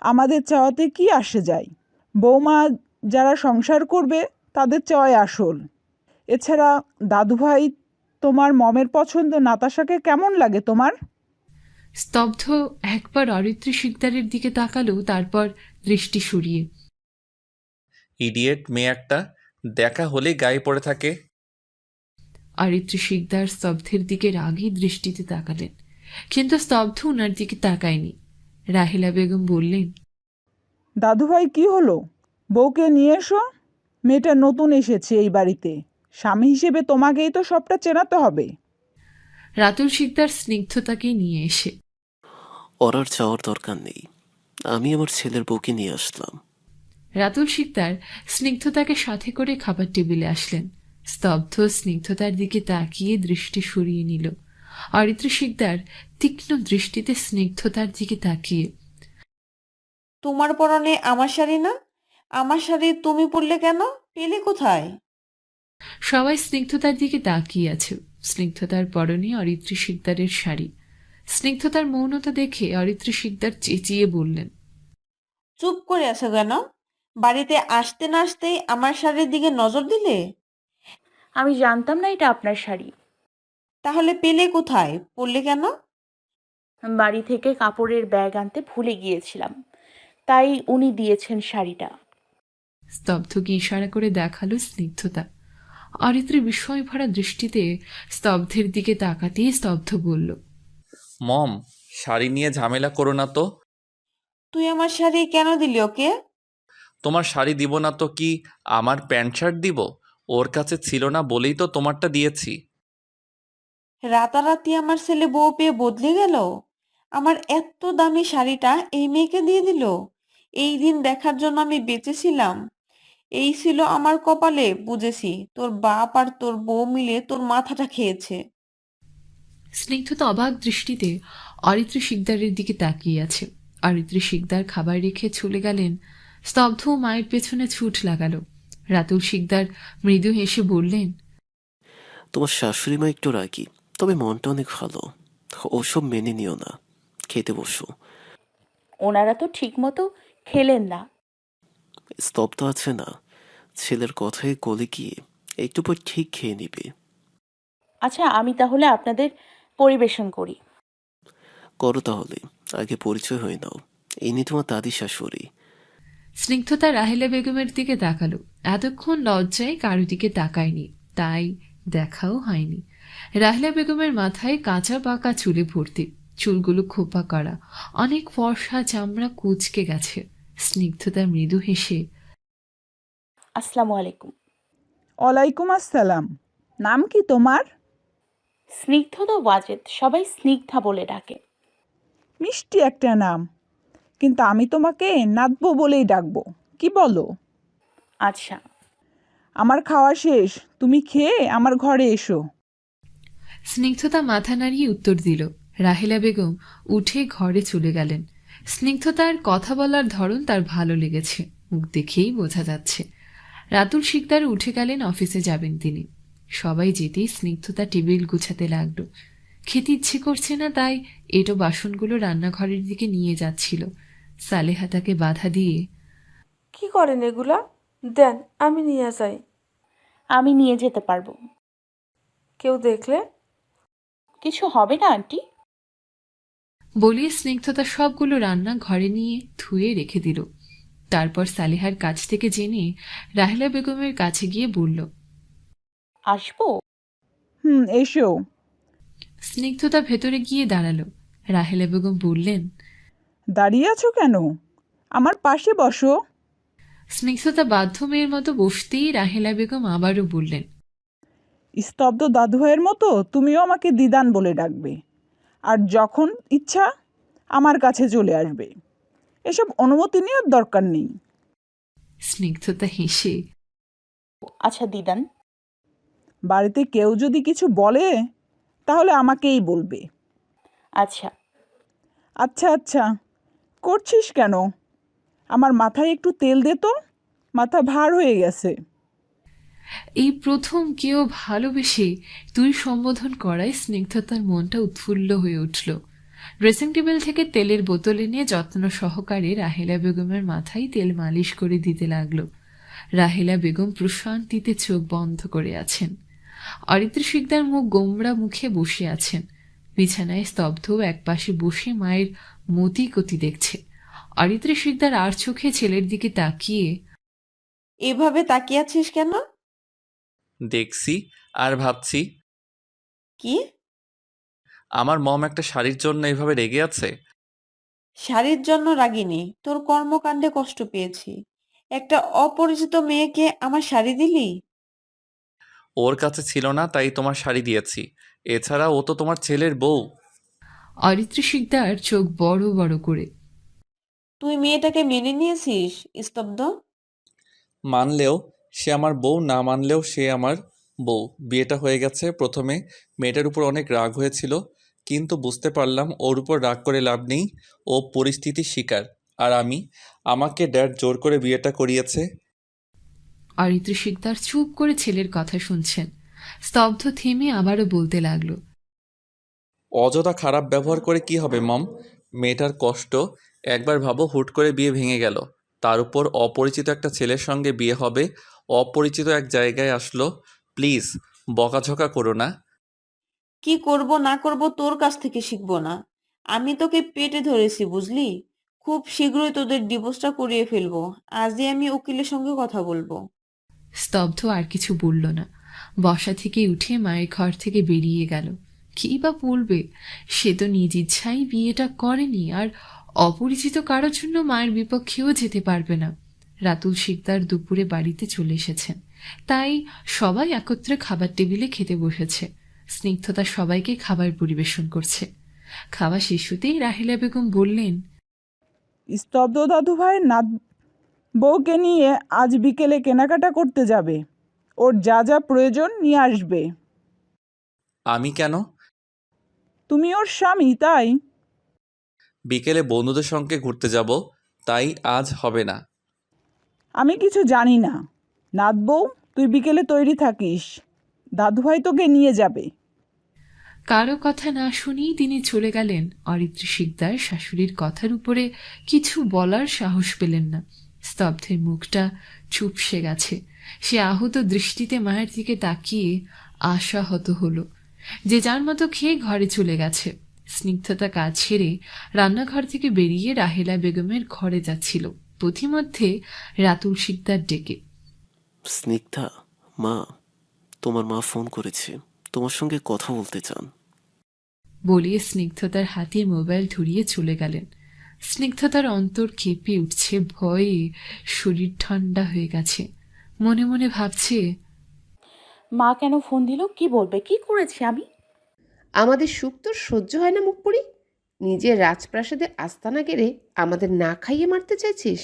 আমাদের চাওয়াতে কি আসে যায়? বৌমা যারা সংসার করবে তাদের চাওয়াই আসল। এছাড়া দাদুভাই, তোমার মমের পছন্দ নাতাশাকে কেমন লাগে তোমার? স্তব্ধ একবার অরিত্রী শিকদারের দিকে তাকালো, তারপর দৃষ্টি সরিয়ে। ইডিয়েট মেয়ে একটা, দেখা হলেই গায়ে পড়ে থাকে। অরিত্রী শিকদার স্তব্ধের দিকে রাগী দৃষ্টিতে তাকালেন, কিন্তু স্তব্ধ ওনার দিকে তাকায়নি। রাহেলা বেগম বললেন, দাদুভাই কি হলো? বউকে নিয়ে এসো। মেয়েটা নতুন এসেছে এই বাড়িতে, স্বামী হিসেবে তোমাকেই তো সবটা চেনাতে হবে। রাতুল শিকদার স্নিগ্ধতাকে নিয়ে এসে। ওর আর যাওয়ার দরকার নেই, আমি আমার ছেলের বউকে নিয়ে আসলাম। রাতুল শিকদার স্নিগ্ধতাকে সাথে করে খাবার টেবিলে আসলেন। স্তব্ধ স্নিগ্ধতার দিকে তাকিয়ে দৃষ্টি সরিয়ে নিল। অরিত্র শিকদার তীক্ষ্ণ দৃষ্টিতে স্নিগ্ধতার দিকে তাকিয়ে। তোমার পরনে আমার শাড়ি না? আমার শাড়ি তুমি পরলে কেন? পেলে কোথায়? সবাই স্নিগ্ধতার দিকে তাকিয়ে আছে। স্নিগ্ধতার পরনে অরিত্রী শিকদারের শাড়ি। স্নিগ্ধতার মৌনতা দেখে অরিত্রী শিকদার চেঁচিয়ে বললেন, চুপ করে আছো কেন? বাড়িতে আসতে না আসতেই আমার শাড়ির দিকে নজর দিলে? আমি জানতাম না এটা আপনার শাড়ি। তাহলে পেলে কোথায়? পরলে কেন? বাড়ি থেকে কাপড়ের ব্যাগ আনতে ভুলে গিয়েছিলাম, তাই উনি দিয়েছেন শাড়িটা। স্তব্ধকে ইশারা করে দেখালো স্নিগ্ধতা। অরিত্রী বিস্ময় ভরা দৃষ্টিতে স্তব্ধের দিকে তাকাতেই স্তব্ধ বলল, মম, শাড়ি নিয়ে ঝামেলা করো না তো। তুই আমার শাড়ি কেন দিলি ওকে? তোমার শাড়ি দিব না তো কি আমার প্যান্ট শার্ট দিব? ওর কাছে ছিল না বলেই তো তোমারটা দিয়েছি। রাতারাতি আমার ছেলে বউ পেয়ে বদলে গেল। আমার এত দামি শাড়িটা এই মেয়েকে দিয়ে দিল। এই দিন দেখার জন্য আমি বেঁচেছিলাম। এই ছিল আমার কপালে, বুঝেছি। তোর বাপ আর তোর বউ মিলে তোর মাথাটা খেয়েছে। স্নিগ্ধতা অবাক দৃষ্টিতে অরিত্রী শিকদারের দিকে তাকিয়ে আছে। অরিত্রী শিকদার খাবার রেখে চলে গেলেন। স্তব্ধ মায়ের পেছনে ছুট লাগালো। রাতুল শিকদার মৃদু হেসে বললেন, তোমার শাশুড়ি মা একটু রাগী, তবে মনটা অনেক ভালো। ওসব মেনে নিও না, খেতে বসো। ওনারা তো ঠিক মতো খেলেন না। স্তব্ধ আছে না, ছেলের কথায় গলে গিয়ে একটু পর ঠিক খেয়ে নিবে। আচ্ছা, আমি তাহলে আপনাদের পরিবেশন করি। করো তাহলে, আগে পরিচয় হয়ে নাও। ইনি তোমার দাদি শাশুড়ি। স্নিগ্ধতা রাহেলা বেগমের দিকে তাকালো। এতক্ষণ লজ্জায় কারো দিকে তাকায়নি, তাই দেখাও হয়নি। রাহেলা বেগমের মাথায় কাঁচা পাকা চুলে ভর্তি, চুলগুলো খোপা করা, অনেক ফর্সা চামড়া কুঁচকে গেছে। স্নিগ্ধতা মৃদু হেসে, আসসালামু আলাইকুম। ওয়ালাইকুম আসসালাম। নাম কি তোমার? স্নিগ্ধতা ওয়াজেদ, সবাই স্নিগ্ধা বলে ডাকে। মিষ্টি একটা নাম, কিন্তু আমি তোমাকে নাতবো বলেই ডাকবো। কি বলো? আচ্ছা। আমার খাওয়া শেষ, তুমি খেয়ে আমার ঘরে এসো। স্নিগ্ধতা মাথা নাড়িয়ে উত্তর দিল। রাহেলা বেগম উঠে ঘরে চলে গেলেন। স্নিগ্ধতার কথা বলার ধরন তার ভালো লেগেছে, মুখ দেখেই বোঝা যাচ্ছে। রাতুল শিকদার উঠে গেলেন, অফিসে যাবেন তিনি। সবাই যেতেই স্নিগ্ধতা টেবিল গুছাতে লাগলো। খেতে ইচ্ছে করছে না, তাই এটো বাসনগুলো রান্নাঘরের দিকে নিয়ে যাচ্ছিল। সালেহা তাকে বাধা দিয়ে, কি করেন এগুলা? দেন, আমি নিয়ে যাই। আমি নিয়ে যেতে পারবো। কেউ দেখলে? কিছু হবে না আন্টি। বলিয়ে স্নিগ্ধতা সবগুলো রান্না ঘরে নিয়ে ধুয়ে রেখে দিল। তারপর সালেহার কাছ থেকে জেনে রাহেলা বেগমের কাছে গিয়ে বলল, আসবো? এসো। স্নিগ্ধতা ভেতরে গিয়ে দাঁড়ালো। রাহেলা বেগম বললেন, দাঁড়িয়ে আছো কেন? আমার পাশে বসো। স্নিগ্ধতা বাধ্য মেয়ের মতো বসতেই রাহেলা বেগম আবারও বললেন, স্তব্ধ দাদুভাইয়ের মতো তুমিও আমাকে দিদান বলে ডাকবে, আর যখন ইচ্ছা আমার কাছে চলে আসবে। এসব অনুমতি নেওয়ার দরকার নেই। স্নিগ্ধতা হেসে, আচ্ছা দিদান। বাড়িতে কেউ যদি কিছু বলে তাহলে আমাকেই বলবে। আচ্ছা। আচ্ছা আচ্ছা করছিস কেন? আমার মাথায় একটু তেল দে তো, মাথা ভার হয়ে গেছে। এই প্রথম কেউ ভালোবেসে তুই সম্বোধন করায় স্নিগ্ধতার মনটা উৎফুল্ল হয়ে উঠল। ড্রেসিং টেবিল থেকে তেলের বোতল এনে যত্ন সহকারে রাহেলা বেগমের মাথায় তেল মালিশ করে দিতে লাগলো। রাহেলা বেগম প্রশান্তিতে চোখ বন্ধ করে আছেন। অরিত্র শিকদার মুখ গোমড়া মুখে বসে আছেন। বিছানায় স্তব্ধ একপাশে বসে মায়ের মতি গতি দেখছে। অরিত্র শিকদার আর চোখে ছেলের দিকে তাকিয়ে, এভাবে তাকিয়ে আছিস কেন? দেখছি আর ভাবছি, কি? আমার মম একটা শাড়ির জন্য এভাবে রেগে আছে। শাড়ির জন্য রাগিনি, তোর কর্মকাণ্ডে কষ্ট পেয়েছি। একটা অপরিচিত মেয়েকে আমার শাড়ি দিলি? ওর কাছে ছিল না তাই তোমার শাড়ি দিয়েছি। এছাড়া ও তো তোমার ছেলের বউ। অরিত্র শিকদার চোখ বড় বড় করে, তুই মেয়েটাকে মেনে নিয়েছিস? স্তব্ধ। মানলেও সে আমার বউ, না মানলেও সে আমার বউ। বিয়েটা হয়ে গেছে। প্রথমে মেয়েটার উপর অনেক রাগ হয়েছিল, কিন্তু বুঝতে পারলাম ওর উপর রাগ করে লাভ নেই। ও পরিস্থিতির শিকার। আর আমাকে ড্যাড জোর করে বিয়েটা করিয়েছে। অরিত্র শিকদার চুপ করে ছেলের কথা শুনছেন। স্তব্ধ থেমে আবারও বলতে লাগলো, অযথা খারাপ ব্যবহার করে কি হবে মম? মেয়েটার কষ্ট একবার ভাবো, হুট করে বিয়ে ভেঙে গেল। তার উপর অপরিচিত একটা ছেলের সঙ্গে বিয়ে হবে, অপরিচিত এক জায়গায় আসলো। প্লিজ বকাঝকা করো না। কি করব না করব তোর কাছ থেকে শিখবো না? আমি তোকে পেটে ধরেছি, বুঝলি? খুব শীঘ্রই তোদের ডিভোর্সটা করিয়ে ফেলবো। আজই আমি উকিলের সঙ্গে কথা বলবো। স্তব্ধ আর কিছু বলল না। বসা থেকে উঠে মায়ের ঘর থেকে বেরিয়ে গেল। কি বা বলবে? সে তো নিজ ইচ্ছাই বিয়েটা করেনি, আর অপরিচিত কারোর জন্য মায়ের বিপক্ষেও যেতে পারবে না। রাতুল শিকদার দুপুরে বাড়িতে চলে এসেছেন, তাই সবাই একত্রে খাবার টেবিলে খেতে বসেছে। স্নিগ্ধতা সবাইকে খাবার পরিবেশন করছে। খাওয়া শেষ হতেই রাহেলা বেগম বললেন, স্তব্ধ দাদু ভাই নাত বউকে নিয়ে আজ বিকেলে কেনাকাটা করতে যাবে। ওর যা যা প্রয়োজন নিয়ে আসবে। আমি কেন? তুমি ওর স্বামী, তাই। বিকেলে বন্ধুদের সঙ্গে ঘুরতে যাব, তাই আজ হবে না। আমি কিছু জানি না। নাত বউ, তুই বিকেলে তৈরি থাকিস, দাদুভাই তোকে নিয়ে যাবে। কারো কথা না শুনেই তিনি চলে গেলেন। অরিত্র শিকদার শাশুড়ির কথার উপরে কিছু বলার সাহস পেলেন না। স্তব্ধের মুখটা চুপসে গেছে। সে আহত দৃষ্টিতে মায়ের দিকে তাকিয়ে আশাহত হলো। যে যার মতো খেয়ে ঘরে চলে গেছে। স্নিগ্ধতা কাজ ছেড়ে রান্নাঘর থেকে বেরিয়ে রাহেলা বেগমের ঘরে যাচ্ছিল। পথিমধ্যে রাতুল শিকদার ডেকে, স্নিগ্ধা, মা, তোমার মা ফোন করেছে, তোমার সঙ্গে কথা বলতে চান। বলিয়ে স্নিগ্ধতার হাতে মোবাইল ধরিয়ে চলে গেলেন। স্নিগ্ধতার অন্তর কেঁপে উঠছে ভয়ে, শরীর ঠান্ডা হয়ে গেছে। মনে মনে ভাবছে, মা কেন ফোন দিল? কি বলবে? কি করেছি আমি? আমাদের সুখ তোর সহ্য হয় না মুখপুরি? নিজের রাজপ্রাসাদের আস্তানা গেড়ে আমাদের না খাইয়ে মারতে চাইছিস?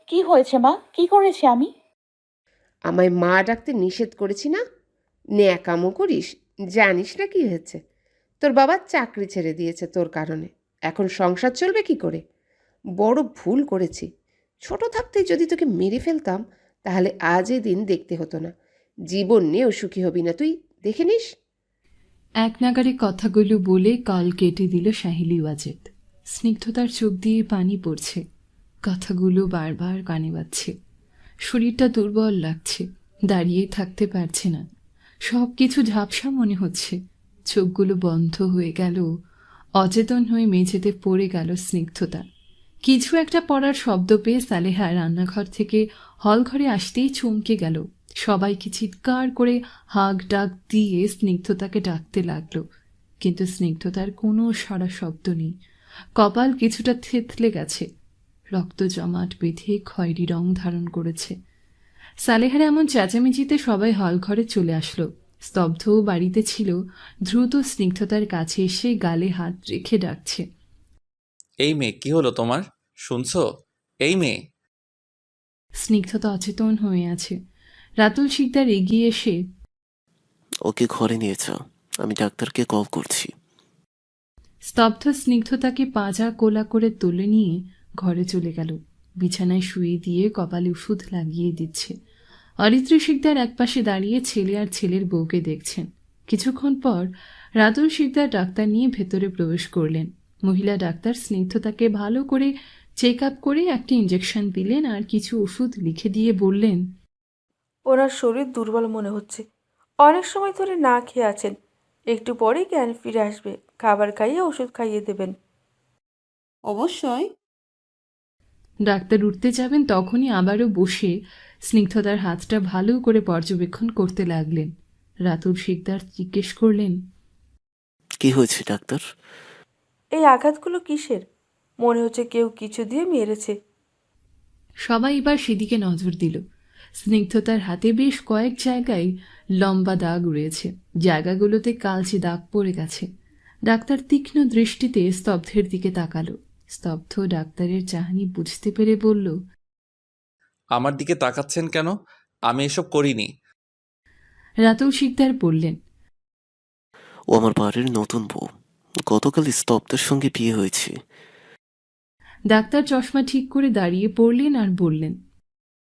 কি হয়েছে মা? কি করেছি আমি? আমায় মা ডাকতে নিষেধ করেছি না? ন্যাকামো করিস? জানিস না কি হয়েছে? তোর বাবা চাকরি ছেড়ে দিয়েছে তোর কারণে। এখন সংসার চলবে কি করে? বড় ভুল করেছি। ছোট থাকতেই যদি তোকে মেরে ফেলতাম, তাহলে আজ এই দিন দেখতে হতো না। জীবন নিয়েও সুখী হবি না তুই, দেখে নিস। এক নাগারে কথাগুলো বলে কল কেটে দিল সাহিলি ওয়াজেদ। স্নিগ্ধতার চোখ দিয়ে পানি পড়ছে। কথাগুলো বারবার কানে বাজছে। শরীরটা দুর্বল লাগছে। দাঁড়িয়ে থাকতে পারছে না। সব কিছু ঝাপসা মনে হচ্ছে। চোখগুলো বন্ধ হয়ে গেল। অচেতন হয়ে মেঝেতে পড়ে গেল স্নিগ্ধতা। কিছু একটা পড়ার শব্দ পেয়ে সালেহা রান্নাঘর থেকে হলঘরে আসতেই চমকে গেল। সবাইকে চিৎকার করে হাঁক ডাক দিয়ে স্নিগ্ধতাকে ডাকতে লাগলো, কিন্তু স্নিগ্ধতার কোনো সাড়া শব্দ নেই। কপাল কিছুটা থেতলে গেছে। রক্ত জমাট বেঁধে খয়েরি রং ধারণ করেছে। সালেহার এমন চেঁচামেচিতে সবাই হলঘরে চলে আসলো। স্তব্ধও বাড়িতে ছিল। দ্রুত স্নিগ্ধতার কাছে এসে গালে হাত রেখে ডাকছে, এই মেয়ে, কি হলো তোমার? শুনছো? এই মেয়ে। স্নিগ্ধতা অচেতন হয়ে আছে। রাতুল শিকদার এগিয়ে এসে, ওকে ঘরে নিয়ে যাও, আমি ডাক্তারকে কল করছি। স্তব্ধ স্নিগ্ধতাকে পাঁজা কোলা করে তুলে নিয়ে ঘরে চলে গেল। বিছানায় শুয়ে দিয়ে কপালে ওষুধ লাগিয়ে দিচ্ছে। অরিত্র শিকদার একপাশে দাঁড়িয়ে ছেলে আর ছেলের বউকে দেখছেন। কিছুক্ষণ পর রাতুল শিকদার ডাক্তার নিয়ে ভেতরে প্রবেশ করলেন। মহিলা ডাক্তার স্নিগ্ধতাকে ভালো করে চেক আপ করে একটা ইঞ্জেকশন দিলেন আর কিছু ওষুধ লিখে দিয়ে বললেন, ওনার শরীর দুর্বল মনে হচ্ছে, অনেক সময় ধরে না খেয়ে আছেন, একটু পরেই জ্ঞান ফিরে আসবে, খাবার খাইয়ে ওষুধ খাইয়ে দেবেন। অবশ্যই। ডাক্তার উঠতে যাবেন তখনই আবারও বসে স্নিগ্ধতার হাতটা ভালো করে পর্যবেক্ষণ করতে লাগলেন। রাতুল শিকদার জিজ্ঞেস করলেন, কি হয়েছে ডাক্তার? এই আঘাতগুলো কিসের? মনে হচ্ছে কেউ কিছু দিয়ে মেরেছে। সবাই এবার সেদিকে নজর দিল। স্নিগ্ধতার হাতে বেশ কয়েক জায়গায় লম্বা দাগ রয়েছে, জায়গাগুলোতে কালচে দাগ পড়ে গেছে। ডাক্তার তীক্ষ্ণ দৃষ্টিতে স্তব্ধের দিকে তাকালো। স্তব্ধ ডাক্তারের চাহনি বুঝতে পেরে বলল, আমার দিকে তাকাচ্ছেন কেন? আমি এসব করিনি। রাতুল শিকদার বললেন, ও আমার বাড়ির নতুন বউ, গতকাল স্তব্ধের সঙ্গে বিয়ে হয়েছে। ডাক্তার চশমা ঠিক করে দাঁড়িয়ে পড়লেন আর বললেন,